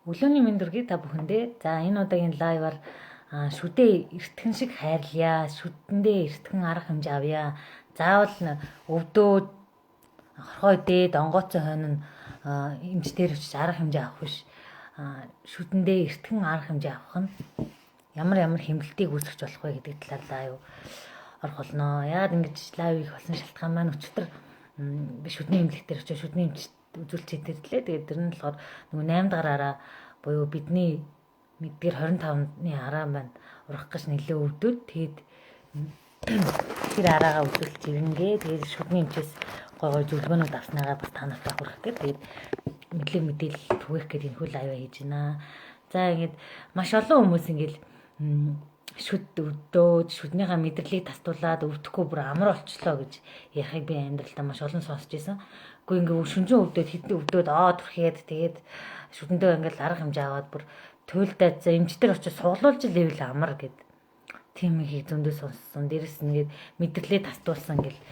Өглөөний мэнд хүргэе та бүхэндээ. За энэ удаагийн лайваар шүдээ эртгэн шиг хайрлая. Шүдэндээ эртгэн арга хэмжээ авъя. Заавал өвдөө хорхой дээд онгооцоо хойно эмчтэр очиж арга хэмжээ авах биш. Шүдэндээ эртгэн арга хэмжээ авах нь ямар хэмнэлтийг үүсгэж болох вэ гэдэг талаар лайв орох болно. Яагаад ингэж лайв хийх болсон шалтгаан маань өчтөр би шүдний эмнэлэгтэр очиж шүдний эмч үзүүлж хэдэрдлээ. Тэгээд тэр нь болохоор нөгөө 8 дугаараараа буюу бидний мэдгээр 25-ны араа маань урах гэж нэлээ өвдөд. Тэгээд тэр араагаа үзүүлж ирнгээ. Тэгээд шүдний эмчээс гой зөвлөгөөнүүд авснагаа бас та нартай хүргэх гээд тэгээд мэдээлэл түгээх гээд энэ хөл аяа хийж байна. За ингээд маш олон хүмүүс ингээд шүд өвдөөд шүднийхээ мэдрэлийг тастуулаад өвдөхгүй бүр амар болчлоо гэж ярихыг би амьдралдаа маш олон сонсч байсан. Гэхдээ ингээд шүнжэн өвдөөд хитэн өвдөөд төрхээд тэгээд шүдэндээ ингээд арга хэмжээ аваад бүр туйлдаа за эмчтэр очиж суглуулж левел амар гэд тийм их зөндөө сонссон. Дээрэс нь ингээд мэдрэлээ тастуулсан гэл.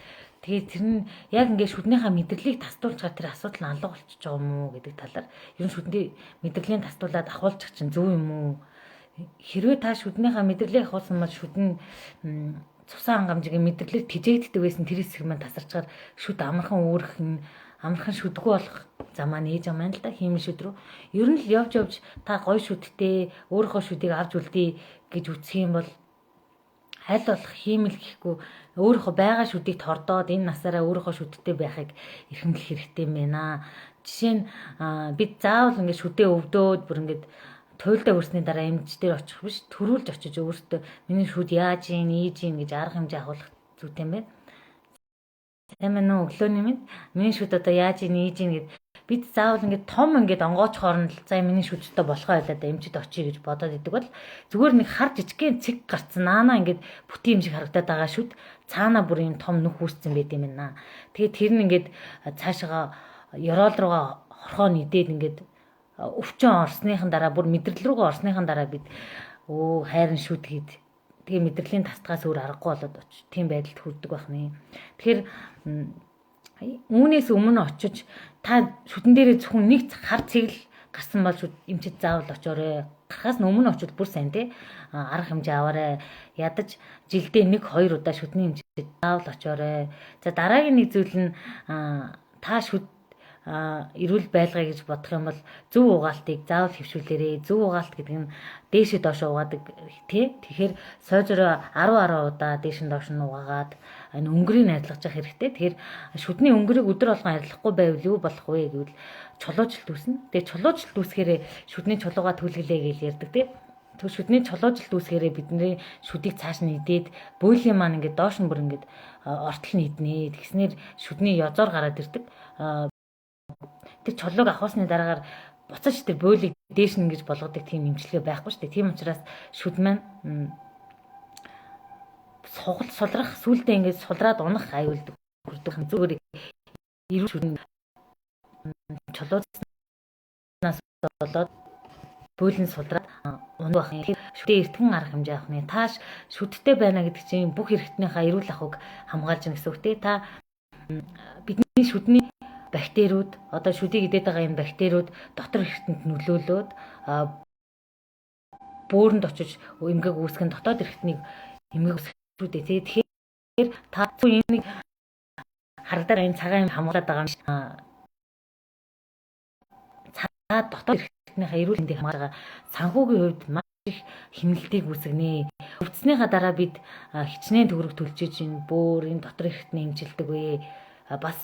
Тэгээд тэр нь яг ингээд шүднийхээ мэдрэлийг тастуулчаар тэр асуудал нь алга болчихж байгаа юм уу гэдэг талаар ер нь шүдний мэдрэлийн тастуулаад ахуулчих чинь зөв юм уу? Хэрвээ та шүднийхээ мэдрэлийг ахуулсан бол шүдэн цусан хангамжийн мэдрэлийг тэжээгддэг байсан тэр хэсэг маань тасарчаар шүд амархан өөрөх амархан шүдгүй болох замаа нээж байгаа юм л да хиймэл шүд рүү. Ер нь л явж та гоё шүдтэй өөрийнхөө шүдийг авч үлдээ гэж үсэх юм бол аль болох хиймэл гэхгүй өөрийнхөө байгаа шүдийг тордоод энэ насаараа өөрийнхөө шүдтэй байхыг эрхэмлэх хэрэгтэй юм байна. Жишээ нь бид заавал ингээд шүдээ өвдөөд бүр ингээд туйлдаа өрсний дараа эмчтэр очих биш төрүүлж очиж өөртөө миний шүд яаж ийн гэж арга хэмжээ авах зүйтэй юм байна. Сайн уу өглөөний мэд миний шүд одоо яаж ийн гэд бид заавал ингээд том ингээд онгоочхоор нь за миний шүдтэй болохоо байлаа да эмчд очие гэж бодоод идэг бол зүгээр нэг хар жижигхэн цэг гарцсан наана ингээд бүтэн юм шиг харагдаад байгаа шүд цаана бүр юм том нүх үүсцэн байд юм байна. Тэгээд тэр нь ингээд цаашаа ёроол руугаа хорхоо нийдээд ингээд өвчин орсныхан дараа бүр мэдрэл рүүгээ орсныхан дараа бид хайрын шүд гээд тэгээ мэдрэлийн тасдгаас өөр аргагүй болоод очиж тийм байдалд хүрдэг байх нэ. Тэгэхээр үүнээс өмнө очиж та шүдэн дээрээ зөвхөн нэг хар цэгэл гарсан бол шүд эмчэд заавал очоорой. Гарахаас өмнө очил бүр сайн те арга хэмжээ аваарай. Ядаж жилдээ 1-2 удаа шүдний эмчэд заавал очоорой. За дараагийн нэг зүйл нь та шүд эрүүл байлгая гэж бодох юм бол зөв угаалтыг заавал хэвшүүлээрэй. Зөв угаалт гэдэг нь дээшээ доош угаадаг тий. Тэгэхээр сойжроо 10 удаа дээш нь доош нь угаагаад энэ өнгөрийг арилгаж явах хэрэгтэй. Тэгэхээр шүдний өнгөрийг өдөр болгон арилгахгүй байвал юу болох вэ гэвэл чулуужилт үүснэ. Тэгээ чулуужилт үүсгээрээ шүдний чулууга түлгэлээ гэж ярьдаг тий. Тэг шүдний чулуужилт үүсгээрээ бидний шүдийг цааш нь идээд бөөлийн маань ингээд доош нь бүр ингээд ортол нь иднэ. Тэгснээр шүдний язоор гараад ирдэг. Тэр чулууг авахсны дараагаар буцаж тэр бөөлийг дээш нь ингэж болгодог тийм эмчилгээ байхгүй шүү дээ. Тийм учраас шүд маань сулрах сүулдэ ингэж сулраад унах аюулдаг хүрдэг. Зүгээр эрүүл шүд чулуузнаас болоод бөөлн сулраад унах байх. Шүдээ эртгэн арга хэмжээ авах нэ. Тааш шүдтэй байна гэдэг чинь бүх эргэтнийхээ эрүүл ахуйг хамгаалж гэнэ гэсэн үг те. Та бидний шүдний бактериуд одоо шүдийг идээд байгаа юм бактериуд дотор эргэтэнд нөлөөлөөд бөөрөнд очиж эмгэг үүсгэн дотоод эргэтнийг эмгэг үүсгэх үү. Тэгэхээр та энийг харагдаар энэ цагаан юм хамгаалаад байгаа юм шиг цагаа дотоод эргэтнийхээ эрүүл мэндийг хамгаалж байгаа санхүүгийн хувьд маш их хэмнэлтийг үүсгэнэ. Өвдснийхаа дараа бид хичнээн төгрөг төлж ийн бөөр энэ дотор эргэтний эмчилдэг вэ. Бас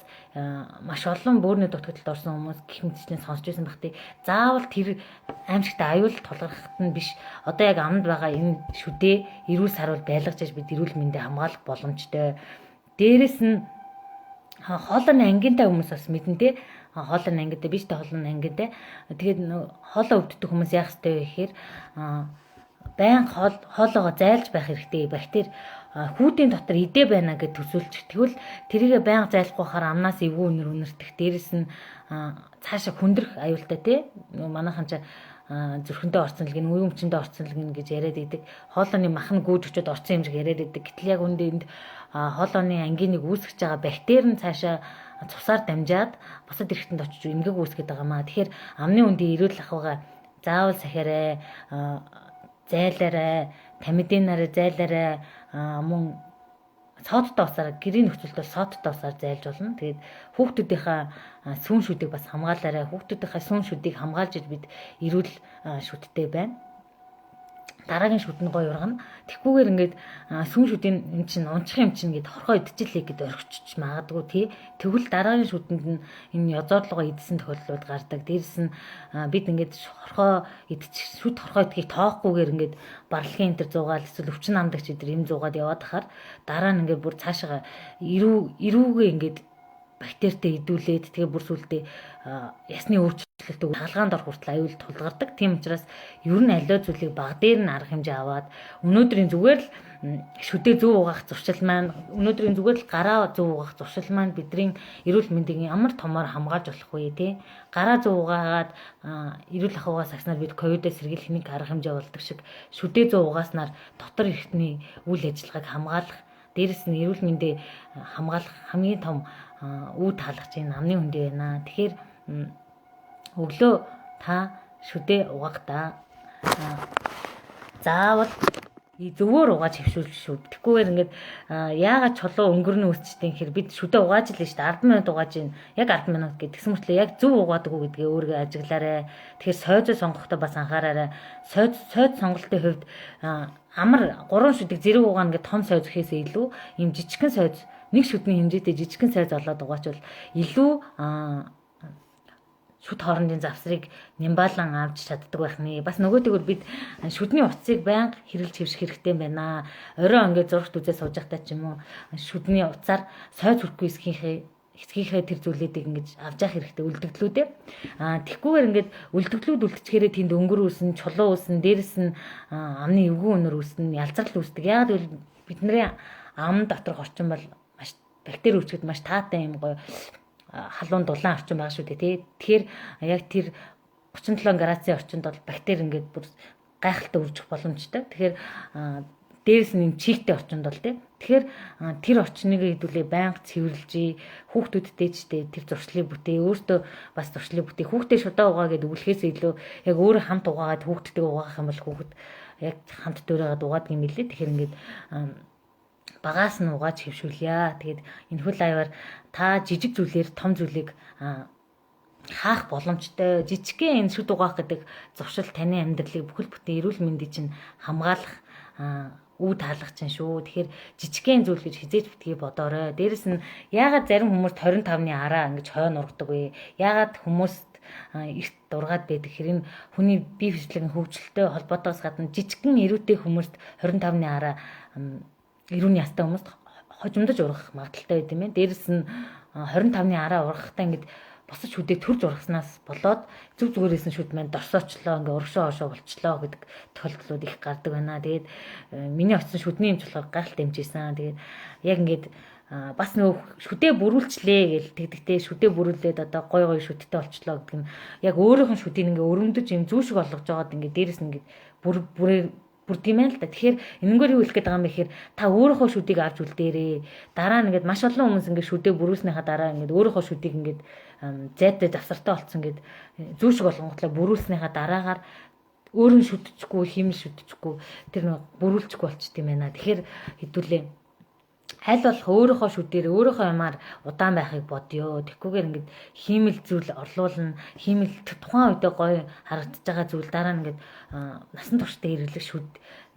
маш олон бөөрийн дутагдлалд орсон хүмүүс гэх мэтчлэн сонсч байсан бахтыг заавал тэр аимшигтай аюул тулгархад нь биш. Одоо яг амд байгаа энэ шүдээ эрүүл сарвал байлгаж бид эрүүл мэндийг хамгаалах боломжтой. Дээрэс нь хоолойны ангинтай хүмүүс бас мэднэ те. Хоолойны ангинтай биш те хоолойны ангинтай. Тэгээд хоолой өвддөг хүмүүс яах ёстой вэ гэхээр байн хоолоогоо зайлж байх хэрэгтэй. Бактери хүүдийн дотор идэ байна гэж төсөөлж. Тэгвэл тэрийгэ байнга зайлахгүй хахаар амнаас эвгүй үнэртэх. Дээрэс нь цаашаа хүндрэх аюултай тий. Манайхан ч зүрхэндээ орсон л гин үе өмчөндөө орсон л гин гэж яриад идэг. Хоолойны мах нь гүйж очиод орсон юм шиг яриад идэг. Гэтэл яг үндэ энд хоолойны ангиныг үүсгэж байгаа бактери нь цаашаа цусаар дамжаад бусад эргэтэнд очиж эмгэг үүсгэж байгаа маа. Тэгэхээр амны үндийн эрүүл ахуйгаа заавал сахиараа зайлаарай, тамидинаараа зайлаарай, мөн содтой усаар гэрийн нөхцөлд бол содтой усаар зайлж болно. Тэгээд хүүхдүүдийнхээ сүүн шүдийг бас хамгаалаарай. Хүүхдүүдийнхээ сүүн шүдийг хамгаалж бид эрүүл шүдтэй байна. Дараагийн шүд нь гоё ургана. Тэгхгүйгээр ингээд сүүн шүдийн юм чинь унчих юм чинь гээд хорхоо идчихлээ гэд орхичч магадгүй тий. Тэгвэл дараагийн шүдэнд нь энэ язоодлогоо идсэн тохиолдлууд гардаг. Дээрс нь бид ингээд хорхоо шүд хорхоо идгийг тоохгүйгээр ингээд барлагын энэ төр зугаал эсвэл өвчин амдагч эдэр юм зугаад яваад хахаар дараа нь ингээд бүр цаашаа эрүүгээ ингээд бактеритэй идүүлээд тэгээ бүр сүлдээ ясны өөрчлөлтөд хаалгаанд орох хүртэл аюул тулгардаг. Тийм учраас ер нь аливаа зүйлийг баг дээр нь арга хэмжээ аваад өнөөдрийн зүгээр л шүдээ зөв угаах зуршил маань өнөөдрийн зүгээр л гараа зөв угаах зуршил маань бидний эрүүл мэндийг ямар томоор хамгаалж болох вэ те. Гараа зөв угаагаад эрүүл ахуйгаа сагснаар бид ковидоос сэргийлэх нэг арга хэмжээ болдог шиг шүдээ зөв угааснаар дотор эрхтний үйл ажиллагааг хамгаалах дээрэс нь эрүүл мэндийг хамгаалах хамгийн том үе таалгач энэ амны хүндээ байна. Тэгэхээр өглөө та шүдээ угахдаа заавал зөвөр угааж хөвшүүлж шүү. Тэгхгүйгээр ингээд яагаад чулуу өнгөрнө үсчтэй гэхээр бид шүдээ угааж л нь шүү дээ. 10 минут угааж ийн. Яг 10 минут гэдгсэн мөртлөө яг зөв угаадаг уу гэдгээ өөргөө ажиглаарай. Тэгэхээр сойзоо сонгохдоо бас анхаараарай. Сойз сонголтын хувьд амар 3 шүдийг зэрэг угаана гэдэг том сойз гэхээсээ илүү ийм жижигхэн сойз нэг шүдний хэмжээтэй жижигхэн сайз олоод угаачвал илүү шүд хоорондын завсрыг нямбаалан авч чаддаг байх нэ. Бас нөгөөтэйгөр бид шүдний утсыг байнга хэрэлж хэвших хэрэгтэй байна. Орой ингээд зургт үзээ сууж байхдаа ч юм уу шүдний утсаар сойз хүрхгүй эсгийнхээ тэр зүйлүүдийг ингэж авч явах хэрэгтэй үлдэгдлүүдээ. Тэгхгүйгээр ингээд үлдэгдлүүд үлдчихээрээ тэнд өнгөр үүснэ, чулуу үүснэ, дээрэс нь амны эвгүй өнөр үүснэ, ялцрал үүсдэг. Яг л бидний ам доторх орчин бол бактери үүсгэхэд маш таатай юм гоё халуун дулаан орчин байгаа шүү дээ тий. Тэгэхээр яг тэр 37 градусын орчинд бол бактери ингээд бүр гайхалтай үржих боломжтой. Тэгэхээр дээрээс нь чийгтэй орчинд бол тий. Тэгэхээр тэр орчныг хэдүүлээ байнга цэвэрлжээ. Хүүхдүүдтэй ч тэр зуршлыг бүтээ. Өөртөө бас зуршлыг бүтээ. Хүүхдээ шудаа угаа гэдээ өвлөхөөс илүү яг өөрөө хамт угаагаад хүүхдтэйг угаах юм бол хүүхэд яг хамт дөрөөд угаадаг юм билээ. Тэгэхээр ингээд багаас нь угааж хөвшүүлье. Тэгээд энэ хөл аягаар та жижиг зүйлээр том зүйлийг хаах боломжтой. Жижигхэн энэ шүд угаах гэдэг зуршил таны амьдралыг бүхэл бүтэн эрүүл мэндийг чинь хамгаалах үе таалгах чинь шүү. Тэгэхээр жижигхэн зүйл гэж хизээж битгий бодоорой. Дээрэс нь яагаад зарим хүмүүс 25-ны араа ингэж хойно ургадаг вэ? Яагаад хүмүүст эрт дургаад байдаг хэрэг хүний бие физиологийн хөгжилтэй холбоотойгоос гадна жижигхэн эрүүтэй хүмүүст 25-ны араа эрүүний ястай хүмүүст хожимдож ургах магадaltaй байд юм байна. Дээрэс нь 25-ны араа ургахтаа ингэж босож шүдээ төрж ургаснаас болоод зүг зүгээрээс нь шүд маань дорсоочлоо ингээ урагшаа хошоо болчлоо гэдэг тохиолдлууд их гардаг байна. Тэгээд миний очсон шүдний юмч болохоор гайхалтай хэмжээсэн. Тэгээд яг ингээд бас нөгөө шүдээ бүрүүлчлээ гэж тэгдэгтэй шүдээ бүрүүлээд одоо гой гой шүдтэй болчлоо гэдэг нь яг өөрийнх нь шүдийг ингээ өрөмдөж юм зүү шиг олгож байгаад ингээ дээрэс нь ингээ бүр тийм ээ л да. Тэгэхээр энэгээр юу хэлэх гээд байгаа юм бэ гэхээр та өөрийнхөө шүдийг авч үлдээрээ. Дараа нь ингээд маш олон хүмүүс ингээд шүдээ бүрүүлснийхаа дараа ингээд өөрийнхөө шүдийг ингээд зайтай завсартай болцсон ингээд зүү шиг болгонготлоо бүрүүлснийхаа дараагаар өөрөө шүдчихгүй, химэл шүдчихгүй тэр нэг бүрүүлчихгүй болчт юм байна. Тэгэхээр хэдүүлээ аль болох өөрийнхөө шүдээр өөрийнхөө юмар удаан байхыг бодё. Тэгхгүйгээр ингээд хиймэл зүйл орлуулна. Хиймэл тухайн үедээ гоё харагдаж байгаа зүйл дараа нь ингээд насан туршдаа хэрэглэх шүд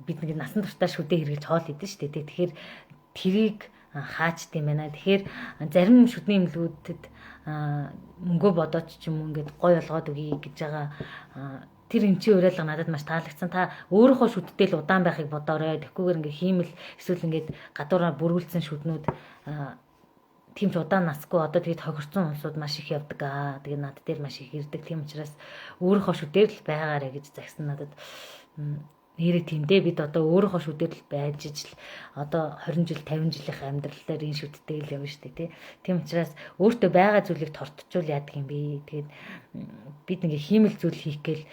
бид нэг насан туршдаа шүдээ хэрэглэж хоол идэж штэ. Тэгэхээр тэрийг хаачд юм байна. Тэгэхээр зарим шүдний имлгүүдэд мөнгөө бодоод ч юм уу ингээд гоё олгоод өгье гэж байгаа тэр эмчийн уриалга надад маш таалагдсан. Та өөрийнхөө шүдтэй л удаан байхыг бодоорой. Тэгэхгүйгээр ингээ хиймэл эсвэл ингээд гадуураар бүрүүлсэн шүднүүд тийм ч удаан насгүй одоо тэгээд хохирцсон хүмүүсүүд маш их явдаг аа. Тэгээд над дээр маш их ирдэг. Тийм учраас өөрийнхөө шүдээр л байгаарэ гэж загсан надад нэрээ тиймдээ бид одоо өөрийнхөө шүдээр л байж ижил одоо 20 жил 50 жилийн амьдралаар энэ шүдтэй л явна шүү дээ тийм учраас өөртөө байгаа зүйлийг тортчул яадаг юм бэ тэгээд бид ингээ хиймэл зүйл хийх гээл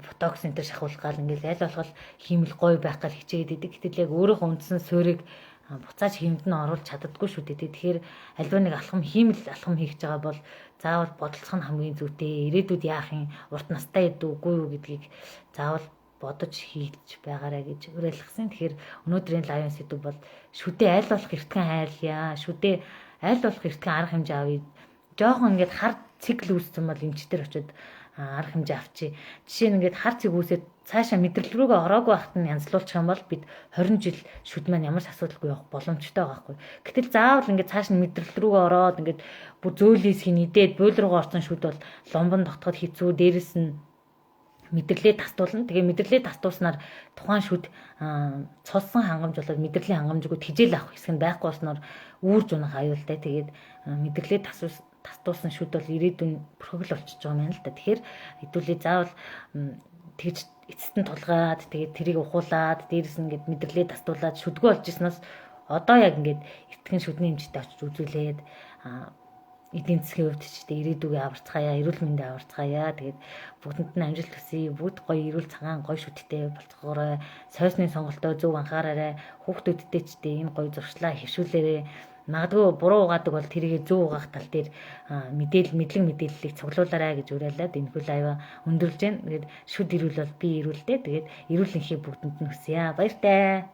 ботокс энэ төр шахуулах гал ингээл аль болох хиймэл гоё байх гал хичээгээд идэг гэтэл яг өөрийнхөө үндсэн суурийг буцааж хиймд нь оруулах чаддаггүй шүү дээ. Тэгэхээр альва нэг алхам хийх гэж байгаа бол заавал бодолцох нь хамгийн зүйтэй. Ирээдүйд яах юм, урт настай эд үгүй юу гэдгийг заавал бодож хийж байгаарай гэж уриалгасан. Тэгэхээр өнөөдрийн лайв сэдв бол шүдээ аль болох эртхэн хайлъя. Шүдээ аль болох эртхэн арга хэмжээ авъя. Жохон ингээд хар цикл үүссэн бол эмчтэр очиод арга хэмжээ авчи. Жишээ нь ингээд хар цэг үүсээд цаашаа мэдрэл рүүгээ ороогүй байхад нь янзлуулчих юм бол бид 20 жил шүд маань ямар ч асуудалгүй явах боломжтой байгаа хгүй. Гэтэл заавал ингээд цааш нь мэдрэл рүүгээ ороод ингээд бүр зөөлийс хин идээд буйл руугаа орсон шүд бол ломбон дотоход хэцүү, дээрэс нь мэдрэлээ тастуулна. Тэгээ мэдрэлээ тастуулснаар тухайн шүд цолсон хангамж болоод мэдрэлийн хангамжгүй тижэл авах хэсэг нь байхгүй болсноор үүрж унах аюултай. Тэгээд мэдрэлээ тастуулсан шүд бол ирээдүйн бүрхэл болчихж байгаа юм л да. Тэгэхээр хэдүүлээ заавал тэгж эцэст нь тулгаад тэгээд тэрийг ухуулад дээрэс нь ингээд мэдрэлээ тастуулаад шүдгөө болж ирснээс одоо яг ингээд эртхэн шүдний хэмжээтэй очиж үзүүлээд эдийн засгийн хувьд ч гэдэг ирээдүгээ аварцгаая, эрүүл мэндийг аварцгаая. Тэгээд бүгдэнд нь амжилт хүсье. Бүгд гоё эрүүл цагаан гоё шүттэй болцгоорой. Сойсны сонголтоо зөв анхаараарай. Хүүхдүүдтэй ч гэдэг энэ гоё зуршлаа хэвшүүлээрэй. Магадгүй буруу угаадаг бол тэрийг зөв угаах тал дээр мэдлэг мэдээллийг цуглуулаарай гэж уриалаад энэ хөл аяа өндөрлж байна. Тэгээд шүд эрүүл бол би эрүүлдэ. Тэгээд эрүүл энхийг бүгдэнд нь хүсье. Баяртай.